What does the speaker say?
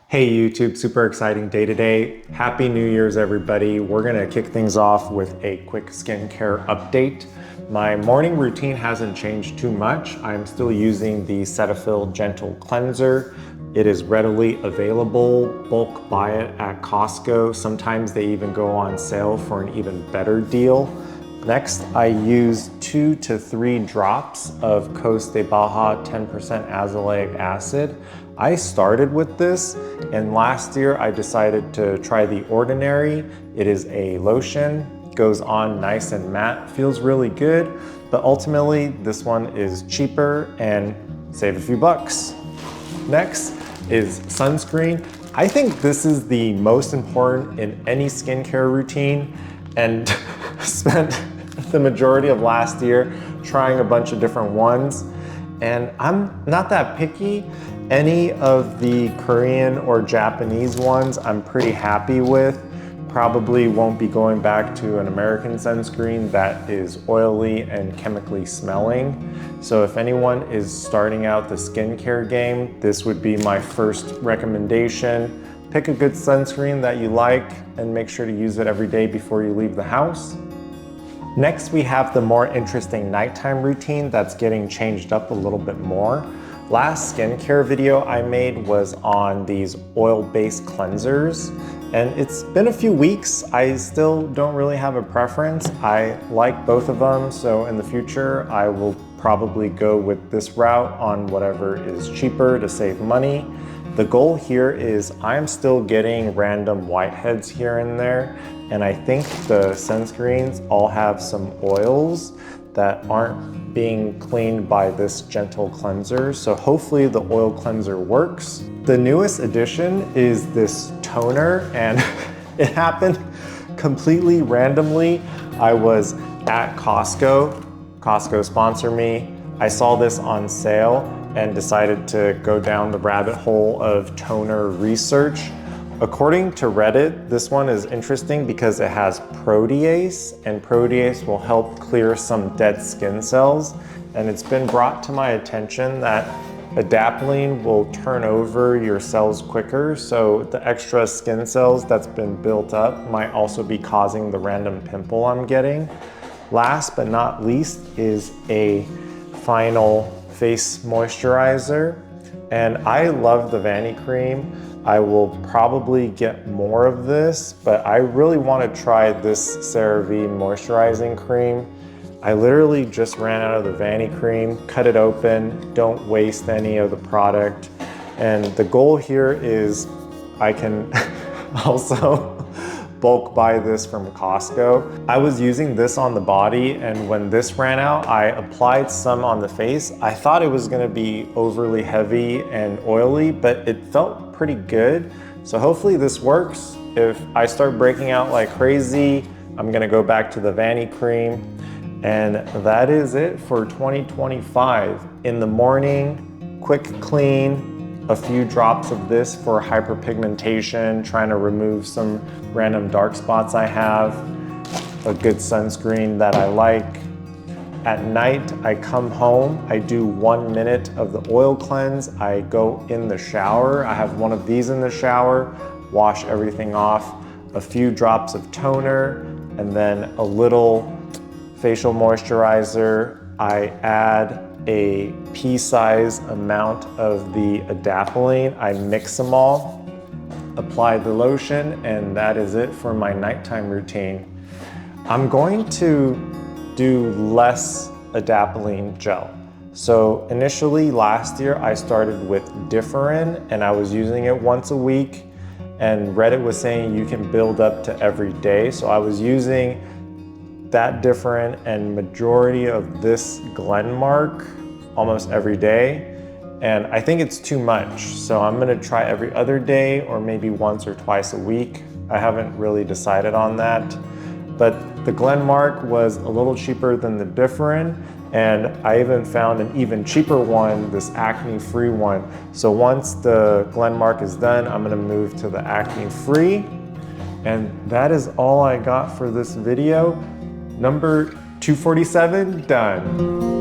Hey YouTube, super exciting day today. Happy New Year's everybody. We're gonna kick things off with a quick skincare update. My morning routine hasn't changed too much. I'm still using the Cetaphil Gentle Cleanser. It is readily available. Bulk buy it at Costco. Sometimes they even go on sale for an even better deal. Next, I use 2 to 3 drops of Coast de Baha 10% azelaic acid. I started with this, and last year I decided to try the Ordinary. It is a lotion, goes on nice and matte, feels really good, but ultimately this one is cheaper and save a few bucks. Next is sunscreen. I think this is the most important in any skincare routine, and spent the majority of last year trying a bunch of different ones. And I'm not that picky. Any of the Korean or Japanese ones I'm pretty happy with. Probably won't be going back to an American sunscreen that is oily and chemically smelling. So if anyone is starting out the skincare game, this would be my first recommendation. Pick a good sunscreen that you like and make sure to use it every day before you leave the house. Next, we have the more interesting nighttime routine that's getting changed up a little bit more. Last skincare video I made was on these oil-based cleansers, and it's been a few weeks. I still don't really have a preference. I like both of them, so in the future I will probably go with this route on whatever is cheaper to save money. The goal here is I'm still getting random whiteheads here and there, and I think the sunscreens all have some oils that aren't being cleaned by this gentle cleanser, so hopefully the oil cleanser works. The newest addition is this toner, and it happened completely randomly. I was at Costco. Costco sponsor me. I saw this on sale and decided to go down the rabbit hole of toner research. According to Reddit, this one is interesting because it has protease, and protease will help clear some dead skin cells. And it's been brought to my attention that Adapelene will turn over your cells quicker, so the extra skin cells that's been built up might also be causing the random pimple I'm getting. Last but not least is a final face moisturizer, and I love the Vanicream. I will probably get more of this, but I really want to try this Cerave moisturizing cream. I literally just ran out of the Vanicream, cut it open, don't waste any of the product. And the goal here is I can also bulk buy this from Costco. I was using this on the body, and when this ran out, I applied some on the face. I thought it was gonna be overly heavy and oily, but it felt pretty good. So hopefully this works. If I start breaking out like crazy, I'm gonna go back to the Vanicream. And that is it for 2025. In the morning, quick clean, a few drops of this for hyperpigmentation, trying to remove some random dark spots I have, a good sunscreen that I like. At night, I come home, I do 1 minute of the oil cleanse, I go in the shower, I have one of these in the shower, wash everything off, a few drops of toner, and then a little facial moisturizer. I add a pea-size amount of the Adapelene. I mix them all, apply the lotion, and that is it for my nighttime routine. I'm going to do less Adapelene gel. So initially last year I started with Differin, and I was using it once a week, and Reddit was saying you can build up to every day. So I was using that Differin and majority of this Glenmark almost every day, and I think it's too much, so I'm gonna try every other day or maybe once or twice a week. I haven't really decided on that, but the Glenmark was a little cheaper than the Differin, and I even found an even cheaper one, this acne-free one. So once the Glenmark is done, I'm gonna move to the acne-free, and that is all I got for this video. Number 247, done.